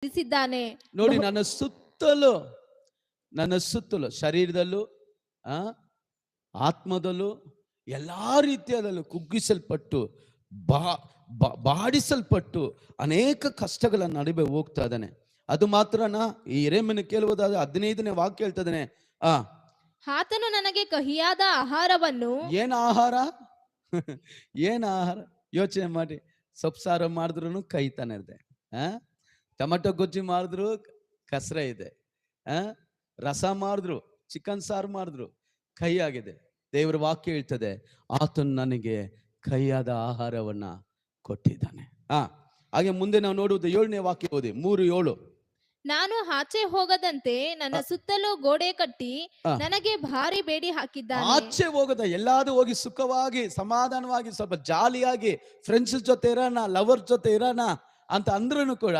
ಇರಿಸಿದ್ದಾನೆ. ನೋಡಿ, ನನ್ನ ಸುತ್ತಲೂ ಶರೀರದಲ್ಲೂ ಆ ಆತ್ಮದಲ್ಲೂ ಎಲ್ಲಾ ರೀತಿಯದಲ್ಲೂ ಕುಗ್ಗಿಸಲ್ಪಟ್ಟು ಬಾ ಬಾಡಿಸಲ್ಪಟ್ಟು ಅನೇಕ ಕಷ್ಟಗಳ ನಡುವೆ ಹೋಗ್ತಾ ಇದ್ದಾನೆ. ಅದು ಮಾತ್ರನಾ, ಈ ಯೆರೆಮೀಯನ ಕೇಳುವುದಾದ 15ನೇ ವಾಕ್ಯ ಹೇಳ್ತದಾನೆ, ಆತನು ನನಗೆ ಕಹಿಯಾದ ಆಹಾರವನ್ನು. ಏನ್ ಆಹಾರ? ಏನ್ ಆಹಾರ? ಯೋಚನೆ ಮಾಡಿ. ಸೊಪ್ಪು ಸಾರು ಮಾಡಿದ್ರು ಕೈತಾನೆ ಇದೆ, ಟೊಮೆಟೊ ಗೊಜ್ಜು ಮಾಡಿದ್ರು ಕಸರೆ ಇದೆ, ರಸ ಮಾಡಿದ್ರು, ಚಿಕನ್ ಸಾರು ಮಾಡಿದ್ರು ಕೈ ಆಗಿದೆ. ದೇವರ ವಾಕ್ಯ ಹೇಳ್ತದೆ, ಆತನು ನನಗೆ ಕೈಯಾದ ಆಹಾರವನ್ನ ಕೊಟ್ಟಿದ್ದಾನೆ. ಹಾಗೆ ಮುಂದೆ ನಾವು ನೋಡುವುದು 7ನೇ ವಾಕ್ಯ ಓದಿ, 3:7. ನಾನು ಆಚೆ ಹೋಗದಂತೆ ನನ್ನ ಸುತ್ತಲೂ ಗೋಡೆ ಕಟ್ಟಿ ನನಗೆ ಭಾರಿ ಬೇಡಿ ಹಾಕಿದ್ದಾನೆ. ಆಚೆ ಹೋಗದ, ಎಲ್ಲಾದ್ರೂ ಹೋಗಿ ಸುಖವಾಗಿ ಸಮಾಧಾನವಾಗಿ ಸ್ವಲ್ಪ ಜಾಲಿಯಾಗಿ ಫ್ರೆಂಡ್ಸ್ ಜೊತೆ ಇರೋಣ, ಲವರ್ ಜೊತೆ ಇರೋಣ ಅಂತ ಅಂದ್ರೂ ಕೂಡ